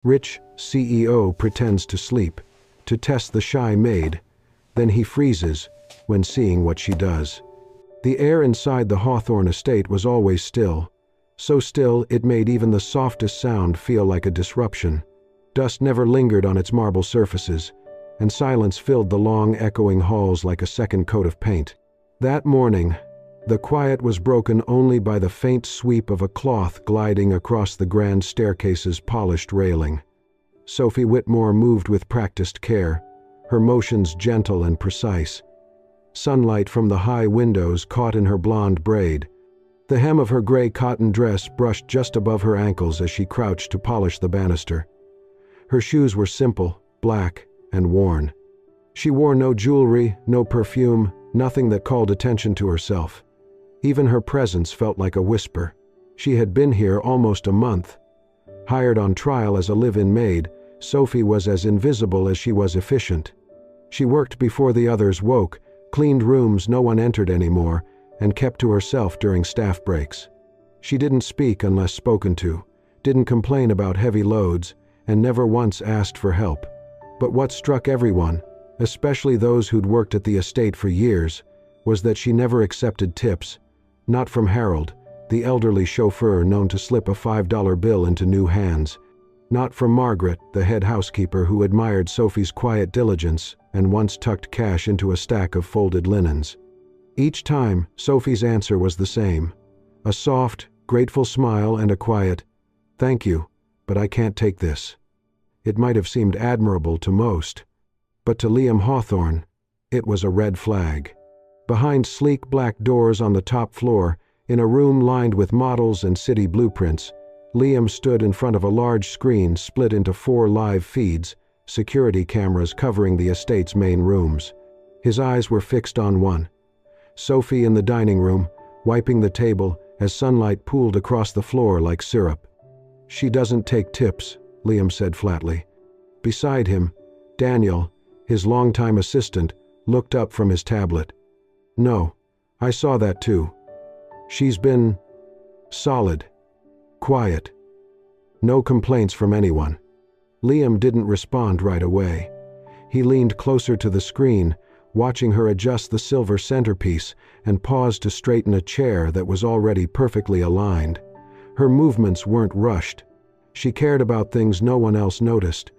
Rich CEO pretends to sleep, to test the shy maid, then he freezes when seeing what she does. The air inside the Hawthorne estate was always still, so still it made even the softest sound feel like a disruption. Dust never lingered on its marble surfaces, and silence filled the long, echoing halls like a second coat of paint. That morning, the quiet was broken only by the faint sweep of a cloth gliding across the grand staircase's polished railing. Sophie Whitmore moved with practiced care, her motions gentle and precise. Sunlight from the high windows caught in her blonde braid. The hem of her gray cotton dress brushed just above her ankles as she crouched to polish the banister. Her shoes were simple, black, and worn. She wore no jewelry, no perfume, nothing that called attention to herself. Even her presence felt like a whisper. She had been here almost a month. Hired on trial as a live-in maid, Sophie was as invisible as she was efficient. She worked before the others woke, cleaned rooms no one entered anymore, and kept to herself during staff breaks. She didn't speak unless spoken to, didn't complain about heavy loads, and never once asked for help. But what struck everyone, especially those who'd worked at the estate for years, was that she never accepted tips. Not from Harold, the elderly chauffeur known to slip a $5 bill into new hands. Not from Margaret, the head housekeeper who admired Sophie's quiet diligence and once tucked cash into a stack of folded linens. Each time, Sophie's answer was the same. A soft, grateful smile and a quiet, "Thank you, but I can't take this." It might have seemed admirable to most, but to Liam Hawthorne, it was a red flag. Behind sleek black doors on the top floor, in a room lined with models and city blueprints, Liam stood in front of a large screen split into 4 live feeds, security cameras covering the estate's main rooms. His eyes were fixed on one. Sophie in the dining room, wiping the table as sunlight pooled across the floor like syrup. "She doesn't take tips," Liam said flatly. Beside him, Daniel, his longtime assistant, looked up from his tablet. "No, I saw that too. She's been solid, quiet. No complaints from anyone." Liam didn't respond right away. He leaned closer to the screen, watching her adjust the silver centerpiece, and paused to straighten a chair that was already perfectly aligned. Her movements weren't rushed. She cared about things no one else noticed.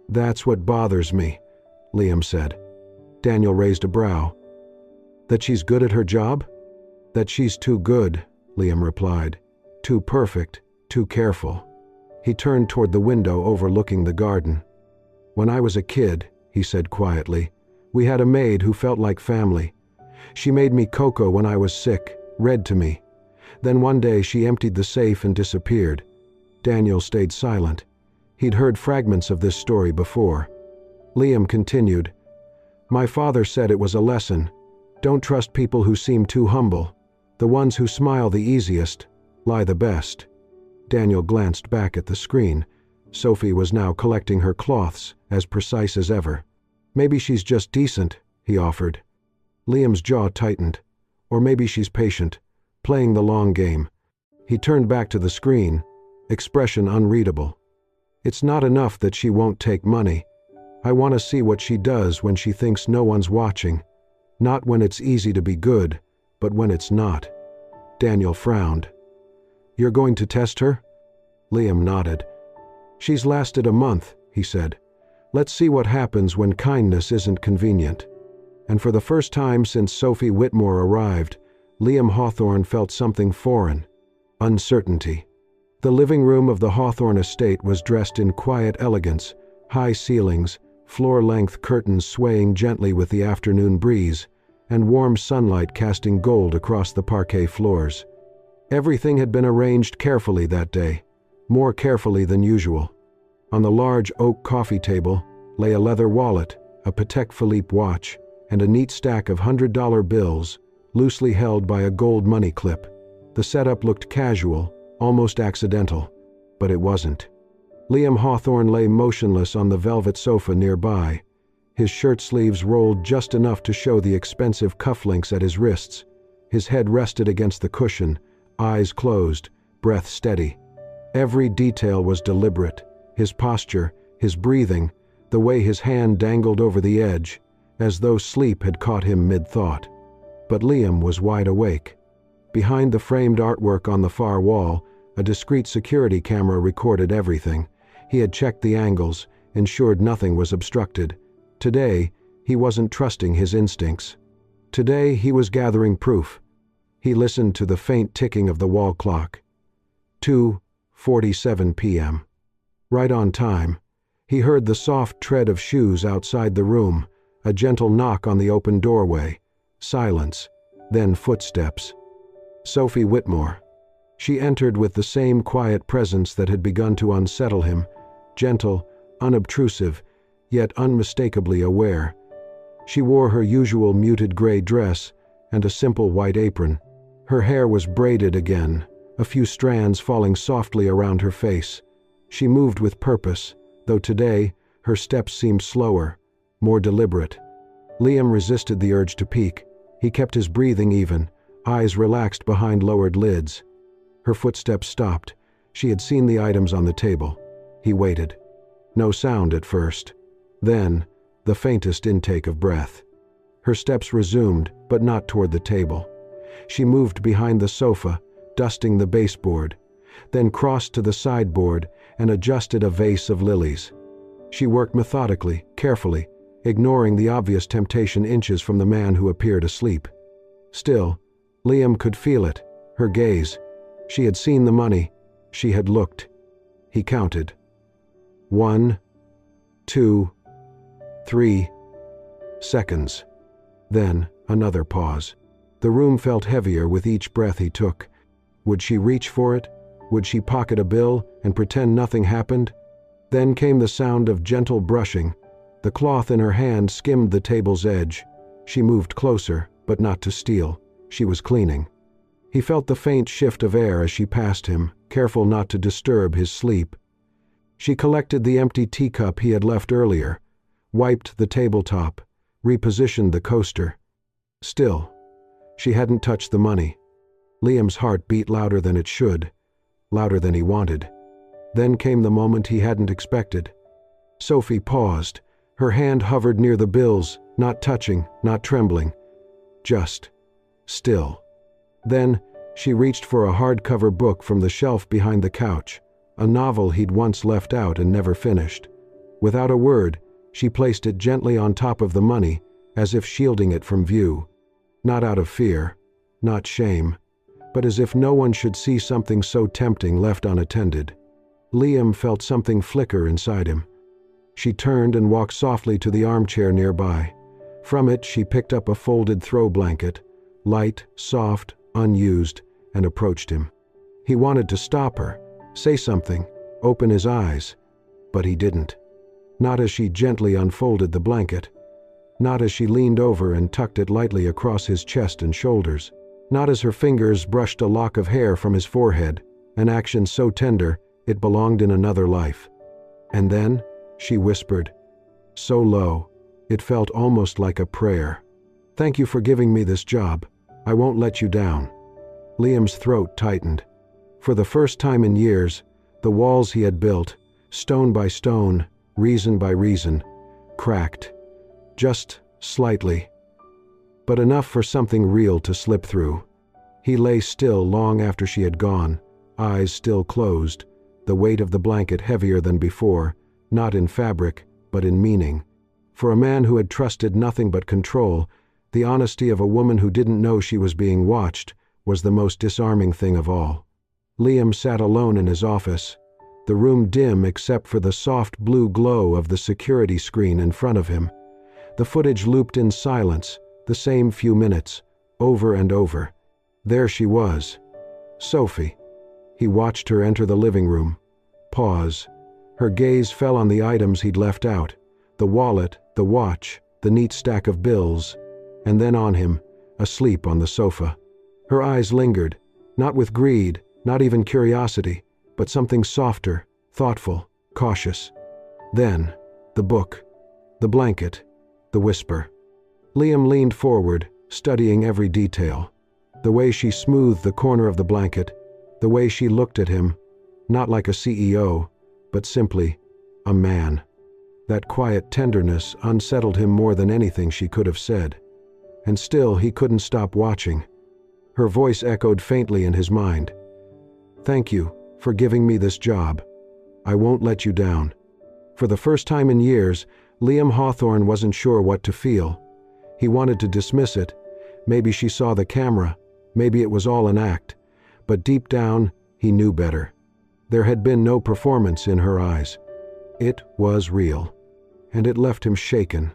"That's what bothers me," Liam said. Daniel raised a brow. "That she's good at her job?" "That she's too good," Liam replied. "Too perfect, too careful." He turned toward the window overlooking the garden. "When I was a kid," he said quietly, "we had a maid who felt like family. She made me cocoa when I was sick, read to me. Then one day she emptied the safe and disappeared." Daniel stayed silent. He'd heard fragments of this story before. Liam continued, "My father said it was a lesson. Don't trust people who seem too humble. The ones who smile the easiest lie the best." Daniel glanced back at the screen. Sophie was now collecting her cloths, as precise as ever. "Maybe she's just decent," he offered. Liam's jaw tightened. "Or maybe she's patient, playing the long game." He turned back to the screen, expression unreadable. "It's not enough that she won't take money. I want to see what she does when she thinks no one's watching. Not when it's easy to be good, but when it's not." Daniel frowned. "You're going to test her?" Liam nodded. "She's lasted a month," he said. "Let's see what happens when kindness isn't convenient." And for the first time since Sophie Whitmore arrived, Liam Hawthorne felt something foreign. Uncertainty. The living room of the Hawthorne estate was dressed in quiet elegance, high ceilings, floor-length curtains swaying gently with the afternoon breeze, and warm sunlight casting gold across the parquet floors. Everything had been arranged carefully that day, more carefully than usual. On the large oak coffee table lay a leather wallet, a Patek Philippe watch, and a neat stack of $100 bills, loosely held by a gold money clip. The setup looked casual, almost accidental, but it wasn't. Liam Hawthorne lay motionless on the velvet sofa nearby, his shirt sleeves rolled just enough to show the expensive cufflinks at his wrists. His head rested against the cushion, eyes closed, breath steady. Every detail was deliberate, his posture, his breathing, the way his hand dangled over the edge, as though sleep had caught him mid-thought. But Liam was wide awake. Behind the framed artwork on the far wall, a discreet security camera recorded everything. He had checked the angles, ensured nothing was obstructed. Today, he wasn't trusting his instincts. Today, he was gathering proof. He listened to the faint ticking of the wall clock. 2:47 p.m. Right on time. He heard the soft tread of shoes outside the room, a gentle knock on the open doorway. Silence, then footsteps. Sophie Whitmore. She entered with the same quiet presence that had begun to unsettle him, gentle, unobtrusive, yet unmistakably aware. She wore her usual muted gray dress and a simple white apron. Her hair was braided again, a few strands falling softly around her face. She moved with purpose, though today her steps seemed slower, more deliberate. Liam resisted the urge to peek. He kept his breathing even, eyes relaxed behind lowered lids. Her footsteps stopped. She had seen the items on the table. He waited. No sound at first. Then, the faintest intake of breath. Her steps resumed, but not toward the table. She moved behind the sofa, dusting the baseboard, then crossed to the sideboard and adjusted a vase of lilies. She worked methodically, carefully, ignoring the obvious temptation inches from the man who appeared asleep. Still, Liam could feel it, her gaze. She had seen the money. She had looked. He counted. 1, 2, 3 seconds. Then, another pause. The room felt heavier with each breath he took. Would she reach for it? Would she pocket a bill and pretend nothing happened? Then came the sound of gentle brushing. The cloth in her hand skimmed the table's edge. She moved closer, but not to steal. She was cleaning. He felt the faint shift of air as she passed him, careful not to disturb his sleep. She collected the empty teacup he had left earlier, wiped the tabletop, repositioned the coaster. Still, she hadn't touched the money. Liam's heart beat louder than it should, louder than he wanted. Then came the moment he hadn't expected. Sophie paused. Her hand hovered near the bills, not touching, not trembling. Just still. Then, she reached for a hardcover book from the shelf behind the couch, a novel he'd once left out and never finished. Without a word, she placed it gently on top of the money, as if shielding it from view. Not out of fear, not shame, but as if no one should see something so tempting left unattended. Liam felt something flicker inside him. She turned and walked softly to the armchair nearby. From it, she picked up a folded throw blanket, light, soft, unused, and approached him. He wanted to stop her, say something, open his eyes, but he didn't. Not as she gently unfolded the blanket. Not as she leaned over and tucked it lightly across his chest and shoulders. Not as her fingers brushed a lock of hair from his forehead, an action so tender it belonged in another life. And then, she whispered, so low, it felt almost like a prayer. "Thank you for giving me this job. I won't let you down." Liam's throat tightened. For the first time in years, the walls he had built, stone by stone, reason by reason, cracked. Just slightly. But enough for something real to slip through. He lay still long after she had gone, eyes still closed, the weight of the blanket heavier than before, not in fabric, but in meaning. For a man who had trusted nothing but control, the honesty of a woman who didn't know she was being watched was the most disarming thing of all. Liam sat alone in his office, the room dim except for the soft blue glow of the security screen in front of him. The footage looped in silence, the same few minutes, over and over. There she was. Sophie. He watched her enter the living room. Pause. Her gaze fell on the items he'd left out, the wallet, the watch, the neat stack of bills, and then on him, asleep on the sofa. Her eyes lingered, not with greed, not even curiosity, but something softer, thoughtful, cautious. Then, the book, the blanket, the whisper. Liam leaned forward, studying every detail. The way she smoothed the corner of the blanket, the way she looked at him, not like a CEO, but simply A man. That quiet tenderness unsettled him more than anything she could have said. And still he couldn't stop watching. Her voice echoed faintly in his mind. "Thank you for giving me this job. I won't let you down." For the first time in years, Liam Hawthorne wasn't sure what to feel. He wanted to dismiss it. Maybe she saw the camera. Maybe it was all an act. But deep down, he knew better. There had been no performance in her eyes. It was real. And it left him shaken.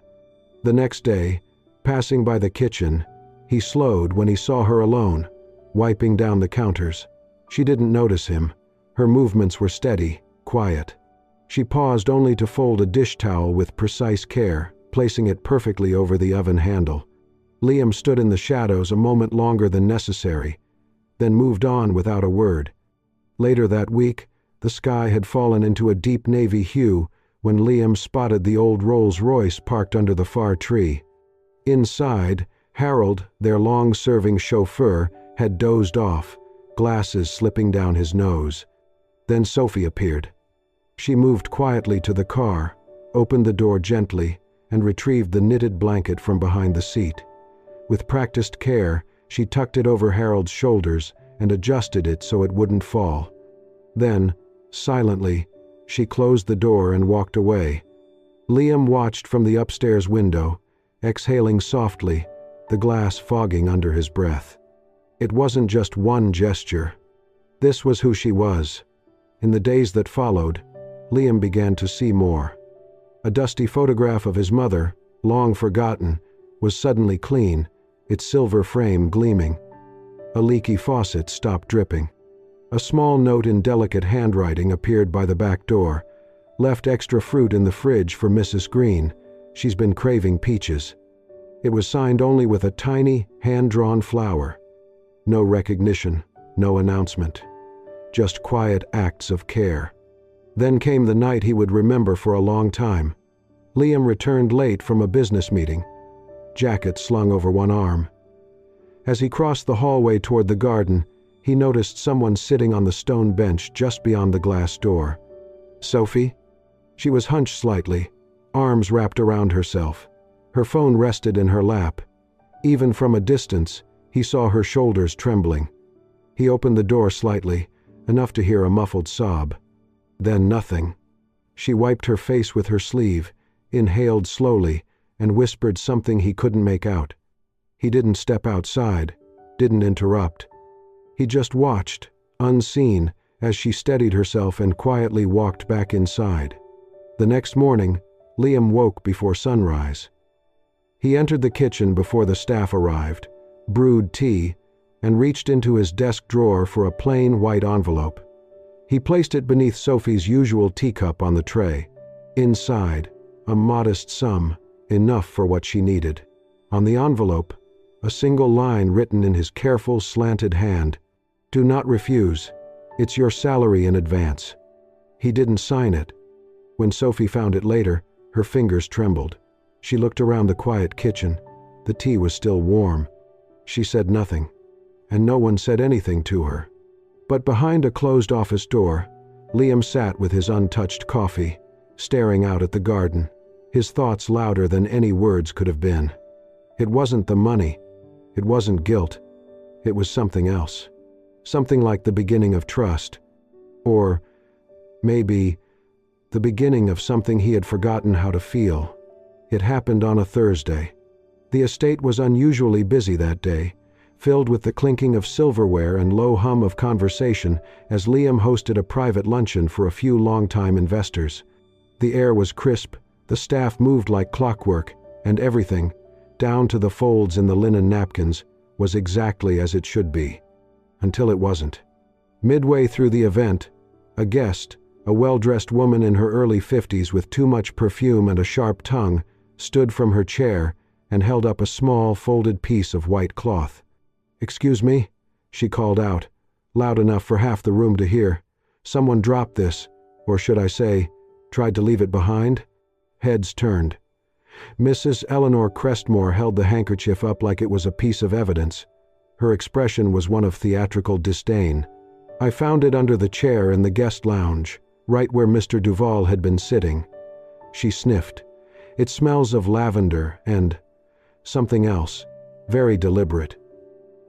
The next day, passing by the kitchen, he slowed when he saw her alone, wiping down the counters. She didn't notice him. Her movements were steady, quiet. She paused only to fold a dish towel with precise care, placing it perfectly over the oven handle. Liam stood in the shadows a moment longer than necessary, then moved on without a word. Later that week, the sky had fallen into a deep navy hue when Liam spotted the old Rolls-Royce parked under the far tree. Inside, Harold, their long-serving chauffeur, had dozed off, glasses slipping down his nose. Then Sophie appeared. She moved quietly to the car, opened the door gently, and retrieved the knitted blanket from behind the seat. With practiced care, she tucked it over Harold's shoulders and adjusted it so it wouldn't fall. Then, silently, she closed the door and walked away. Liam watched from the upstairs window, exhaling softly, the glass fogging under his breath. It wasn't just one gesture. This was who she was. In the days that followed, Liam began to see more. A dusty photograph of his mother, long forgotten, was suddenly clean, its silver frame gleaming. A leaky faucet stopped dripping. A small note in delicate handwriting appeared by the back door. "Left extra fruit in the fridge for Mrs. Green. She's been craving peaches." It was signed only with a tiny, hand-drawn flower. No recognition, no announcement. Just quiet acts of care. Then came the night he would remember for a long time. Liam returned late from a business meeting, jacket slung over one arm. As he crossed the hallway toward the garden, he noticed someone sitting on the stone bench just beyond the glass door. Sophie? She was hunched slightly, arms wrapped around herself. Her phone rested in her lap. Even from a distance, he saw her shoulders trembling. He opened the door slightly, enough to hear a muffled sob. Then nothing. She wiped her face with her sleeve, inhaled slowly, and whispered something he couldn't make out. He didn't step outside, didn't interrupt. He just watched, unseen, as she steadied herself and quietly walked back inside. The next morning, Liam woke before sunrise. He entered the kitchen before the staff arrived, brewed tea, and reached into his desk drawer for a plain white envelope. He placed it beneath Sophie's usual teacup on the tray. Inside, a modest sum, enough for what she needed. On the envelope, a single line written in his careful, slanted hand. "Do not refuse. It's your salary in advance." He didn't sign it. When Sophie found it later, her fingers trembled. She looked around the quiet kitchen. The tea was still warm. She said nothing, and no one said anything to her. But behind a closed office door, Liam sat with his untouched coffee, staring out at the garden, his thoughts louder than any words could have been. It wasn't the money. It wasn't guilt. It was something else. Something like the beginning of trust. Or maybe the beginning of something he had forgotten how to feel. It happened on a Thursday. The estate was unusually busy that day, filled with the clinking of silverware and low hum of conversation as Liam hosted a private luncheon for a few longtime investors. The air was crisp, the staff moved like clockwork, and everything, down to the folds in the linen napkins, was exactly as it should be. Until it wasn't. Midway through the event, a guest, a well-dressed woman in her early 50s with too much perfume and a sharp tongue, stood from her chair and held up a small, folded piece of white cloth. "Excuse me," she called out, loud enough for half the room to hear. "Someone dropped this, or should I say, tried to leave it behind?" Heads turned. Mrs. Eleanor Crestmore held the handkerchief up like it was a piece of evidence. Her expression was one of theatrical disdain. "I found it under the chair in the guest lounge, right where Mr. Duval had been sitting. She sniffed. It smells of lavender and something else, very deliberate.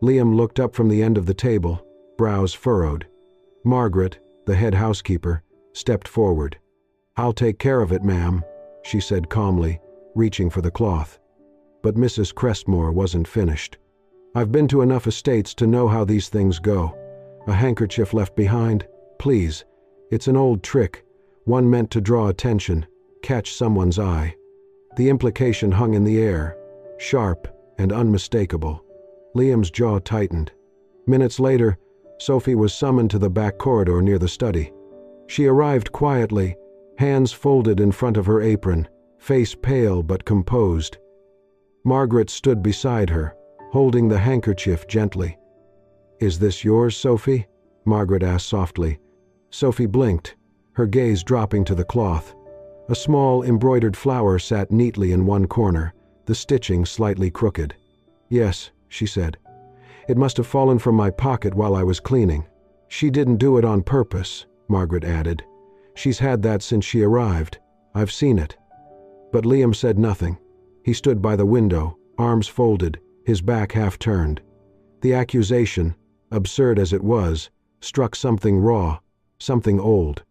Liam looked up from the end of the table, brows furrowed. Margaret, the head housekeeper, stepped forward. "I'll take care of it, ma'am," she said calmly, reaching for the cloth. But Mrs. Crestmore wasn't finished. "I've been to enough estates to know how these things go. A handkerchief left behind? Please. It's an old trick, one meant to draw attention, catch someone's eye." The implication hung in the air, sharp and unmistakable. Liam's jaw tightened. Minutes later, Sophie was summoned to the back corridor near the study. She arrived quietly, hands folded in front of her apron, face pale but composed. Margaret stood beside her, holding the handkerchief gently. "Is this yours, Sophie?" Margaret asked softly. Sophie blinked, her gaze dropping to the cloth. A small embroidered flower sat neatly in one corner, the stitching slightly crooked. "Yes," she said. "It must have fallen from my pocket while I was cleaning." "She didn't do it on purpose," Margaret added. "She's had that since she arrived. I've seen it." But Liam said nothing. He stood by the window, arms folded, his back half turned. The accusation, absurd as it was, struck something raw, something old.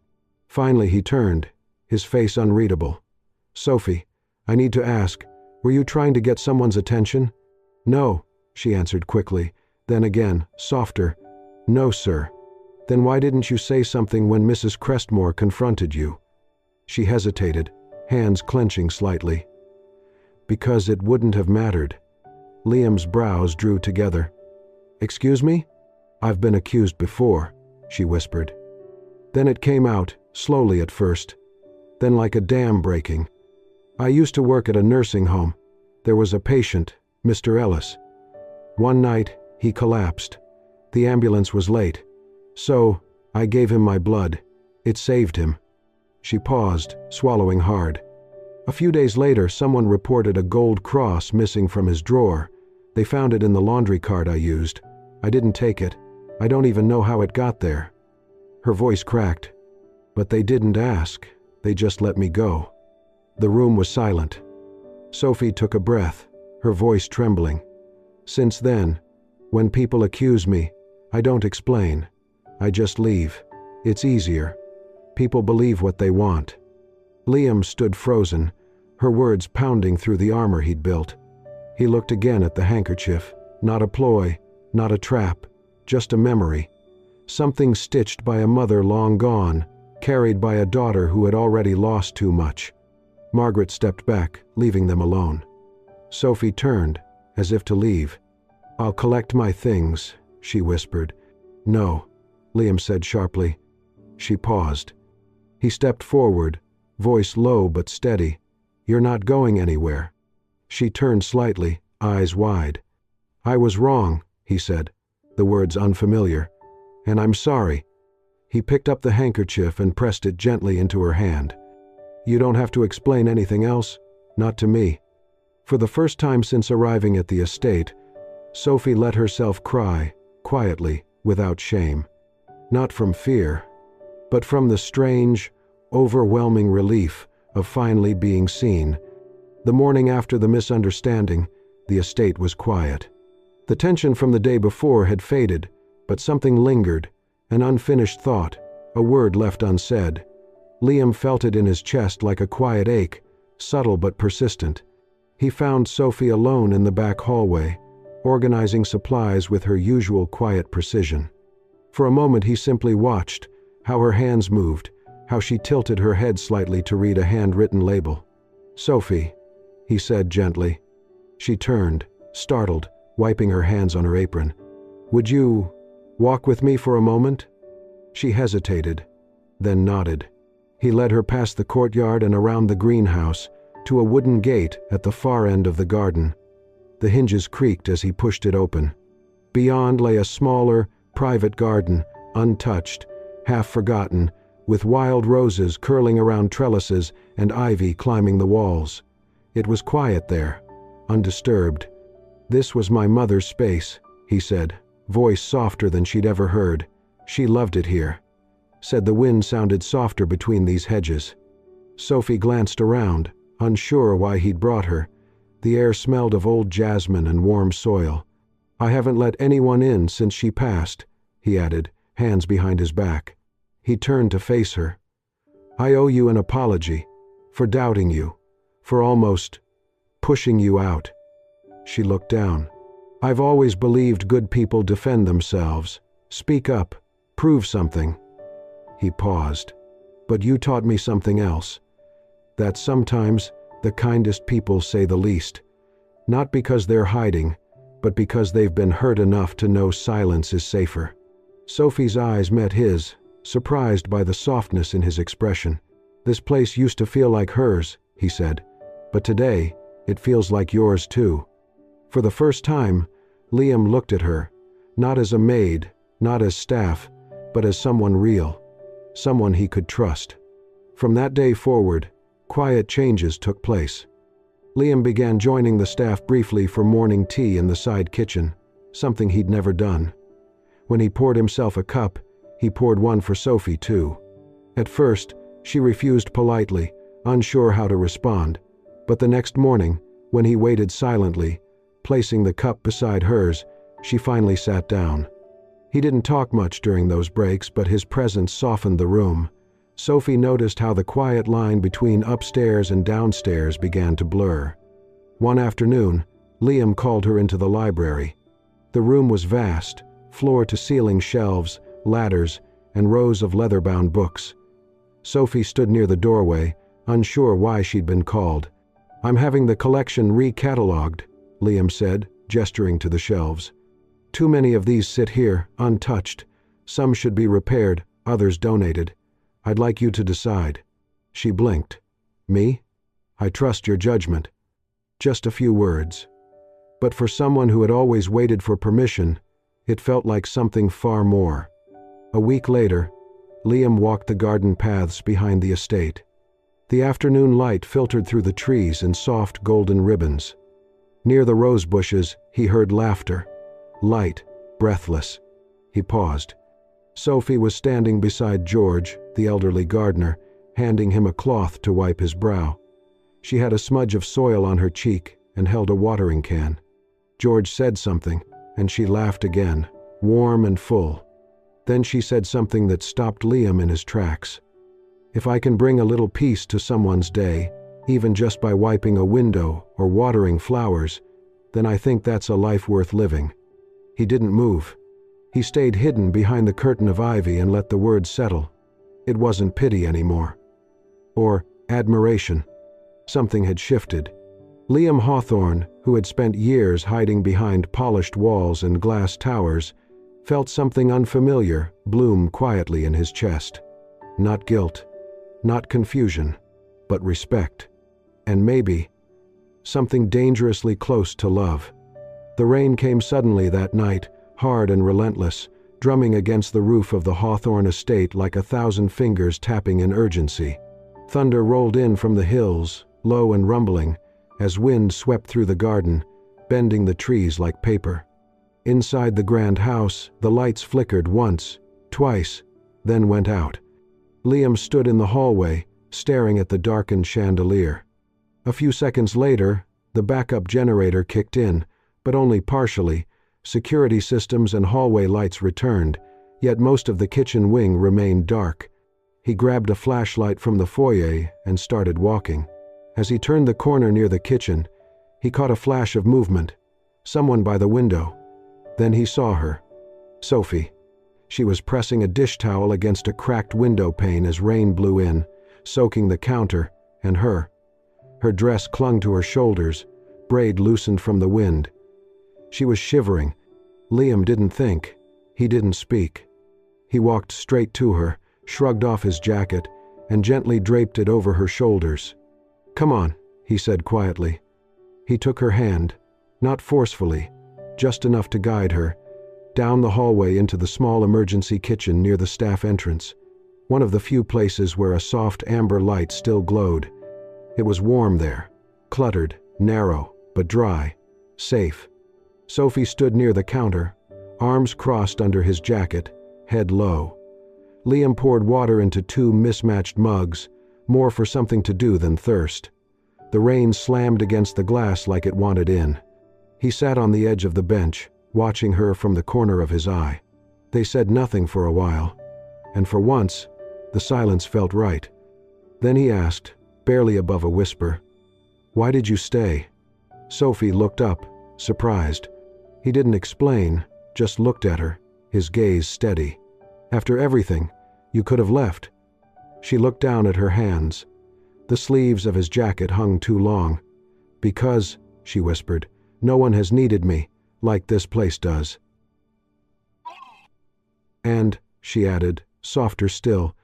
Finally he turned, his face unreadable. "Sophie, I need to ask, were you trying to get someone's attention?" "No," she answered quickly, then again, softer, "No, sir." "Then why didn't you say something when Mrs. Crestmore confronted you?" She hesitated, hands clenching slightly. "Because it wouldn't have mattered." Liam's brows drew together. "Excuse me? I've been accused before," she whispered. Then it came out, slowly at first, then like a dam breaking. "I used to work at a nursing home. There was a patient, Mr. Ellis. One night, he collapsed. The ambulance was late. So, I gave him my blood. It saved him." She paused, swallowing hard. "A few days later, someone reported a gold cross missing from his drawer. They found it in the laundry cart I used. I didn't take it. I don't even know how it got there." Her voice cracked. "But they didn't ask. They just let me go." The room was silent. Sophie took a breath, her voice trembling. "Since then, when people accuse me, I don't explain. I just leave. It's easier. People believe what they want." Liam stood frozen, her words pounding through the armor he'd built. He looked again at the handkerchief, not a ploy, not a trap, just a memory. Something stitched by a mother long gone, carried by a daughter who had already lost too much. Margaret stepped back, leaving them alone. Sophie turned, as if to leave. "I'll collect my things," she whispered. "No," Liam said sharply. She paused. He stepped forward, voice low but steady. "You're not going anywhere." She turned slightly, eyes wide. "I was wrong," he said, the words unfamiliar. "And I'm sorry." He picked up the handkerchief and pressed it gently into her hand. "You don't have to explain anything else, not to me." For the first time since arriving at the estate, Sophie let herself cry, quietly, without shame. Not from fear, but from the strange, overwhelming relief of finally being seen. The morning after the misunderstanding, the estate was quiet. The tension from the day before had faded, but something lingered, an unfinished thought, a word left unsaid. Liam felt it in his chest like a quiet ache, subtle but persistent. He found Sophie alone in the back hallway, organizing supplies with her usual quiet precision. For a moment he simply watched, how her hands moved, how she tilted her head slightly to read a handwritten label. "Sophie," he said gently. She turned, startled, wiping her hands on her apron. "Would you walk with me for a moment?" She hesitated, then nodded. He led her past the courtyard and around the greenhouse, to a wooden gate at the far end of the garden. The hinges creaked as he pushed it open. Beyond lay a smaller, private garden, untouched, half forgotten, with wild roses curling around trellises and ivy climbing the walls. It was quiet there, undisturbed. "This was my mother's space," he said, voice softer than she'd ever heard. "She loved it here." said the wind sounded softer between these hedges. Sophie glanced around, unsure why he'd brought her. The air smelled of old jasmine and warm soil. "I haven't let anyone in since she passed," he added, hands behind his back. He turned to face her. "I owe you an apology, for doubting you, for almost pushing you out." She looked down. "I've always believed good people defend themselves. Speak up. Prove something." He paused. "But you taught me something else. That sometimes the kindest people say the least. Not because they're hiding, but because they've been hurt enough to know silence is safer." Sophie's eyes met his, surprised by the softness in his expression. "This place used to feel like hers," he said, "but today it feels like yours too." For the first time, Liam looked at her, not as a maid, not as staff, but as someone real, someone he could trust. From that day forward, quiet changes took place. Liam began joining the staff briefly for morning tea in the side kitchen, something he'd never done. When he poured himself a cup, he poured one for Sophie too. At first, she refused politely, unsure how to respond, but the next morning, when he waited silently, placing the cup beside hers, she finally sat down. He didn't talk much during those breaks, but his presence softened the room. Sophie noticed how the quiet line between upstairs and downstairs began to blur. One afternoon, Liam called her into the library. The room was vast, floor-to-ceiling shelves, ladders, and rows of leather-bound books. Sophie stood near the doorway, unsure why she'd been called. "I'm having the collection re-catalogued," Liam said, gesturing to the shelves. "Too many of these sit here, untouched. Some should be repaired, others donated. I'd like you to decide." She blinked. "Me? I trust your judgment." Just a few words. But for someone who had always waited for permission, it felt like something far more. A week later, Liam walked the garden paths behind the estate. The afternoon light filtered through the trees in soft golden ribbons. Near the rose bushes, he heard laughter. Light, breathless. He paused. Sophie was standing beside George, the elderly gardener, handing him a cloth to wipe his brow. She had a smudge of soil on her cheek and held a watering can. George said something, and she laughed again, warm and full. Then she said something that stopped Liam in his tracks. "If I can bring a little peace to someone's day, even just by wiping a window or watering flowers, then I think that's a life worth living." He didn't move. He stayed hidden behind the curtain of ivy and let the words settle. It wasn't pity anymore. Or admiration. Something had shifted. Liam Hawthorne, who had spent years hiding behind polished walls and glass towers, felt something unfamiliar bloom quietly in his chest. Not guilt, not confusion, but respect. And maybe something dangerously close to love. The rain came suddenly that night, hard and relentless, drumming against the roof of the Hawthorne estate like 1,000 fingers tapping in urgency. Thunder rolled in from the hills, low and rumbling, as wind swept through the garden, bending the trees like paper. Inside the grand house, the lights flickered once, twice, then went out. Liam stood in the hallway, staring at the darkened chandelier. A few seconds later, the backup generator kicked in, but only partially. Security systems and hallway lights returned, yet most of the kitchen wing remained dark. He grabbed a flashlight from the foyer and started walking. As he turned the corner near the kitchen, he caught a flash of movement. Someone by the window. Then he saw her. Sophie. She was pressing a dish towel against a cracked window pane as rain blew in, soaking the counter and her. Her dress clung to her shoulders, braid loosened from the wind. She was shivering. Liam didn't think. He didn't speak. He walked straight to her, shrugged off his jacket, and gently draped it over her shoulders. "Come on," he said quietly. He took her hand, not forcefully, just enough to guide her, down the hallway into the small emergency kitchen near the staff entrance, one of the few places where a soft amber light still glowed. It was warm there, cluttered, narrow, but dry, safe. Sophie stood near the counter, arms crossed under his jacket, head low. Liam poured water into 2 mismatched mugs, more for something to do than thirst. The rain slammed against the glass like it wanted in. He sat on the edge of the bench, watching her from the corner of his eye. They said nothing for a while, and for once, the silence felt right. Then he asked, barely above a whisper, "Why did you stay?" Sophie looked up, surprised. He didn't explain, just looked at her, his gaze steady. "After everything, you could have left." She looked down at her hands. The sleeves of his jacket hung too long. "Because," she whispered, "no one has needed me, like this place does." "And," she added, softer still,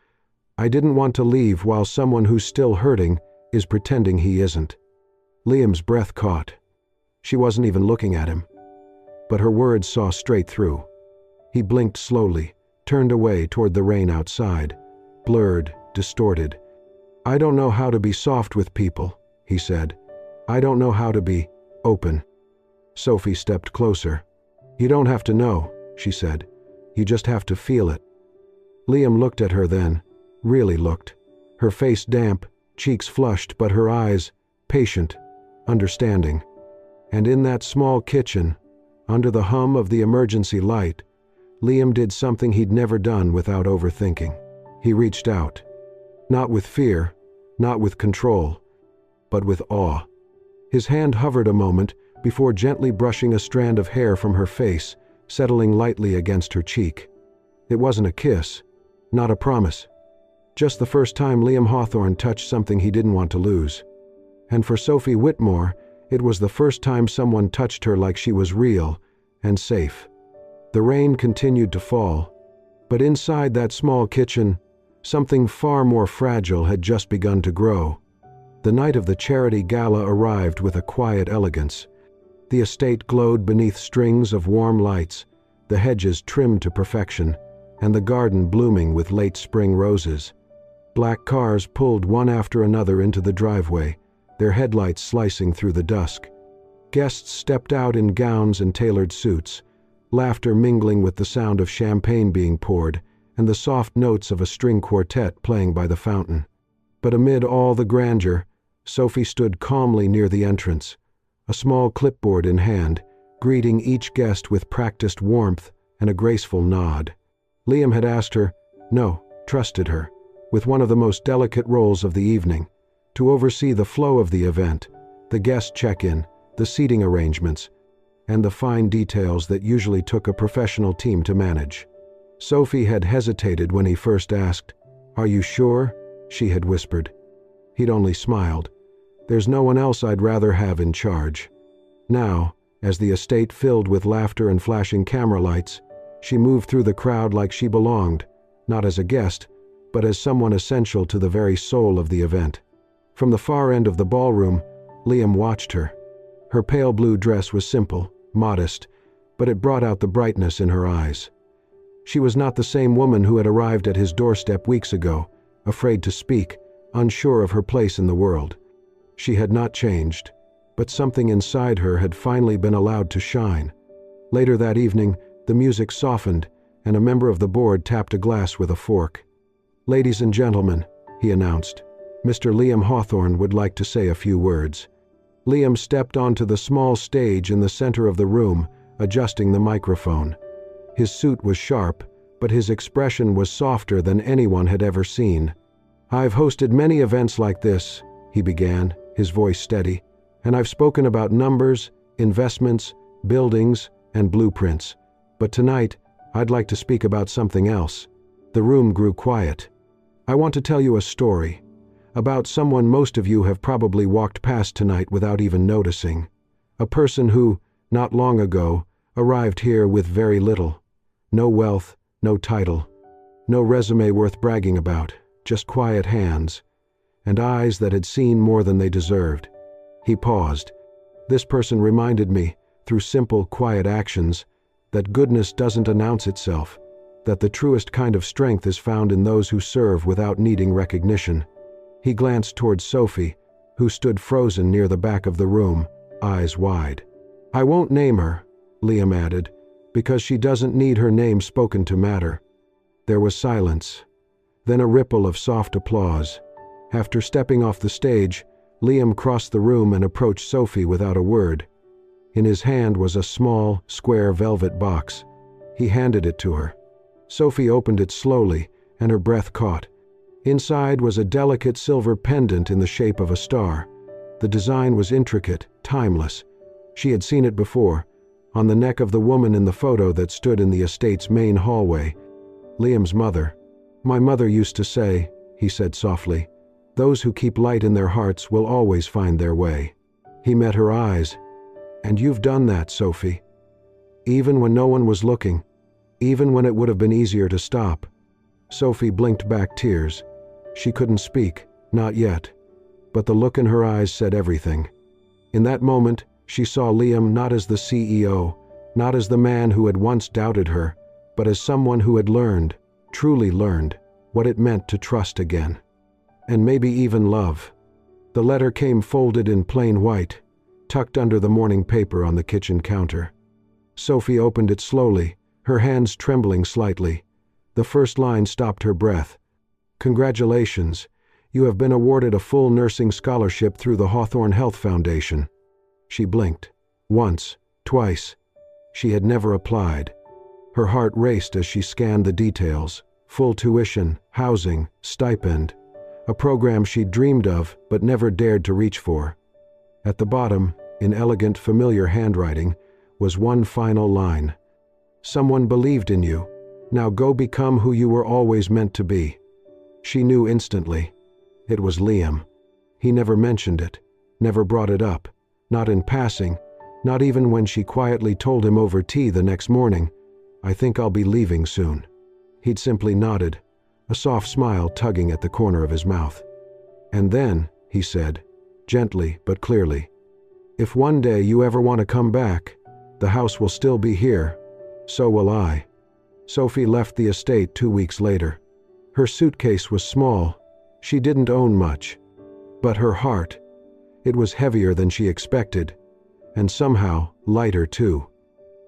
"I didn't want to leave while someone who's still hurting is pretending he isn't." Liam's breath caught. She wasn't even looking at him. But her words saw straight through. He blinked slowly, turned away toward the rain outside, blurred, distorted. "I don't know how to be soft with people," he said. "I don't know how to be open." Sophie stepped closer. "You don't have to know," she said. "You just have to feel it." Liam looked at her then, really looked. Her face damp, cheeks flushed, but her eyes patient, understanding. And in that small kitchen, under the hum of the emergency light, Liam did something he'd never done without overthinking. He reached out. Not with fear, not with control, but with awe. His hand hovered a moment before gently brushing a strand of hair from her face, settling lightly against her cheek. It wasn't a kiss, not a promise. Just the first time Liam Hawthorne touched something he didn't want to lose. And for Sophie Whitmore, it was the first time someone touched her like she was real and safe. The rain continued to fall, but inside that small kitchen, something far more fragile had just begun to grow. The night of the charity gala arrived with a quiet elegance. The estate glowed beneath strings of warm lights, the hedges trimmed to perfection, and the garden blooming with late spring roses. Black cars pulled one after another into the driveway, their headlights slicing through the dusk. Guests stepped out in gowns and tailored suits, laughter mingling with the sound of champagne being poured and the soft notes of a string quartet playing by the fountain. But amid all the grandeur, Sophie stood calmly near the entrance, a small clipboard in hand, greeting each guest with practiced warmth and a graceful nod. Liam had asked her, no, trusted her, with one of the most delicate roles of the evening, to oversee the flow of the event, the guest check-in, the seating arrangements, and the fine details that usually took a professional team to manage. Sophie had hesitated when he first asked, "Are you sure?" she had whispered. He'd only smiled. "There's no one else I'd rather have in charge." Now, as the estate filled with laughter and flashing camera lights, she moved through the crowd like she belonged, not as a guest, but as someone essential to the very soul of the event. From the far end of the ballroom, Liam watched her. Her pale blue dress was simple, modest, but it brought out the brightness in her eyes. She was not the same woman who had arrived at his doorstep weeks ago, afraid to speak, unsure of her place in the world. She had not changed, but something inside her had finally been allowed to shine. Later that evening, the music softened, and a member of the board tapped a glass with a fork. "Ladies and gentlemen," he announced, "Mr. Liam Hawthorne would like to say a few words." Liam stepped onto the small stage in the center of the room, adjusting the microphone. His suit was sharp, but his expression was softer than anyone had ever seen. "I've hosted many events like this," he began, his voice steady, "and I've spoken about numbers, investments, buildings, and blueprints. But tonight, I'd like to speak about something else." The room grew quiet. "I want to tell you a story about someone most of you have probably walked past tonight without even noticing. A person who, not long ago, arrived here with very little. No wealth, no title, no resume worth bragging about, just quiet hands, and eyes that had seen more than they deserved." He paused. "This person reminded me, through simple, quiet actions, that goodness doesn't announce itself, that the truest kind of strength is found in those who serve without needing recognition." He glanced towards Sophie, who stood frozen near the back of the room, eyes wide. "I won't name her," Liam added, "because she doesn't need her name spoken to matter. There was silence, then a ripple of soft applause. After stepping off the stage, Liam crossed the room and approached Sophie without a word. In his hand was a small, square velvet box. He handed it to her. Sophie opened it slowly, and her breath caught. Inside was a delicate silver pendant in the shape of a star. The design was intricate, timeless. She had seen it before, on the neck of the woman in the photo that stood in the estate's main hallway. Liam's mother. "My mother used to say," he said softly, "those who keep light in their hearts will always find their way." He met her eyes. "And you've done that, Sophie. Even when no one was looking, even when it would have been easier to stop." Sophie blinked back tears. She couldn't speak, not yet. But the look in her eyes said everything. In that moment, she saw Liam not as the CEO, not as the man who had once doubted her, but as someone who had learned, truly learned, what it meant to trust again. And maybe even love. The letter came folded in plain white, tucked under the morning paper on the kitchen counter. Sophie opened it slowly, her hands trembling slightly. The first line stopped her breath. "Congratulations. You have been awarded a full nursing scholarship through the Hawthorne Health Foundation." She blinked. Once, twice. She had never applied. Her heart raced as she scanned the details. Full tuition, housing, stipend. A program she'd dreamed of but never dared to reach for. At the bottom, in elegant, familiar handwriting, was one final line. "Someone believed in you. Now go become who you were always meant to be." She knew instantly. It was Liam. He never mentioned it, never brought it up, not in passing, not even when she quietly told him over tea the next morning, "I think I'll be leaving soon." He'd simply nodded, a soft smile tugging at the corner of his mouth. "And then," he said, gently but clearly, "if one day you ever want to come back, the house will still be here. So will I." Sophie left the estate 2 weeks later. Her suitcase was small. She didn't own much. But her heart, it was heavier than she expected, and somehow lighter too.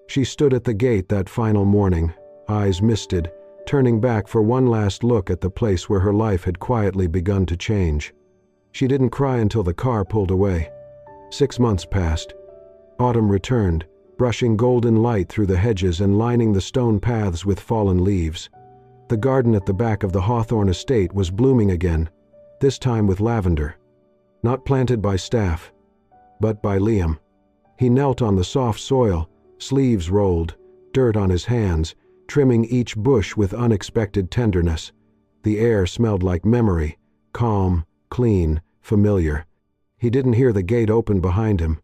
She stood at the gate that final morning, eyes misted, turning back for one last look at the place where her life had quietly begun to change. She didn't cry until the car pulled away. 6 months passed. Autumn returned, brushing golden light through the hedges and lining the stone paths with fallen leaves. The garden at the back of the Hawthorne estate was blooming again, this time with lavender. Not planted by staff, but by Liam. He knelt on the soft soil, sleeves rolled, dirt on his hands, trimming each bush with unexpected tenderness. The air smelled like memory, calm, clean, familiar. He didn't hear the gate open behind him,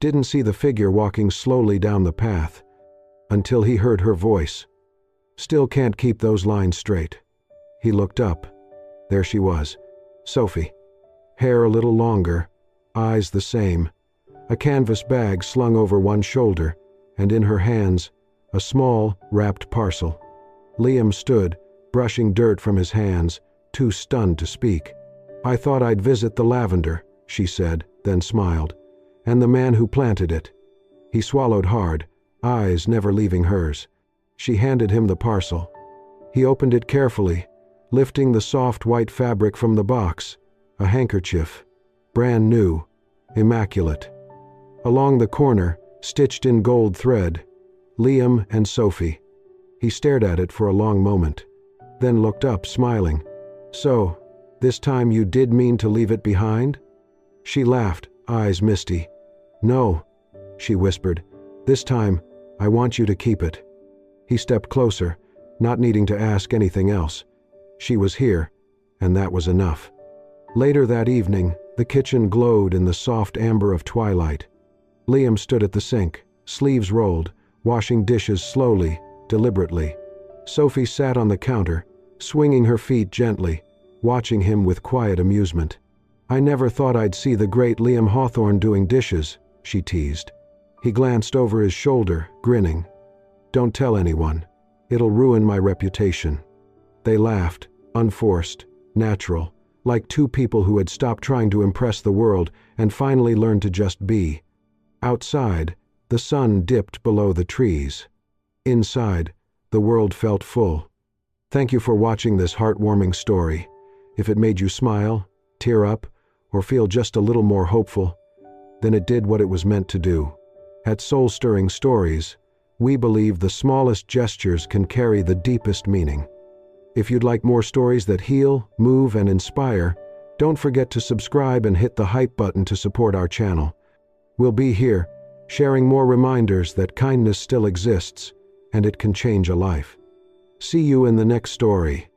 didn't see the figure walking slowly down the path, until he heard her voice. "Still can't keep those lines straight." He looked up. There she was, Sophie. Hair a little longer, eyes the same, a canvas bag slung over one shoulder, and in her hands, a small, wrapped parcel. Liam stood, brushing dirt from his hands, too stunned to speak. "I thought I'd visit the lavender," she said, then smiled. "And the man who planted it." He swallowed hard, eyes never leaving hers. She handed him the parcel. He opened it carefully, lifting the soft white fabric from the box. A handkerchief, brand new, immaculate. Along the corner, stitched in gold thread, Liam and Sophie. He stared at it for a long moment, then looked up, smiling. "So, this time you did mean to leave it behind?" She laughed, eyes misty. "No," she whispered. "This time, I want you to keep it." He stepped closer, not needing to ask anything else. She was here, and that was enough. Later that evening, the kitchen glowed in the soft amber of twilight. Liam stood at the sink, sleeves rolled, washing dishes slowly, deliberately. Sophie sat on the counter, swinging her feet gently, watching him with quiet amusement. "I never thought I'd see the great Liam Hawthorne doing dishes," she teased. He glanced over his shoulder, grinning. "Don't tell anyone. It'll ruin my reputation." They laughed, unforced, natural, like two people who had stopped trying to impress the world and finally learned to just be. Outside, the sun dipped below the trees. Inside, the world felt full. Thank you for watching this heartwarming story. If it made you smile, tear up, or feel just a little more hopeful, then it did what it was meant to do. At Soul Stirring Stories, we believe the smallest gestures can carry the deepest meaning. If you'd like more stories that heal, move, and inspire, don't forget to subscribe and hit the hype button to support our channel. We'll be here, sharing more reminders that kindness still exists, and it can change a life. See you in the next story.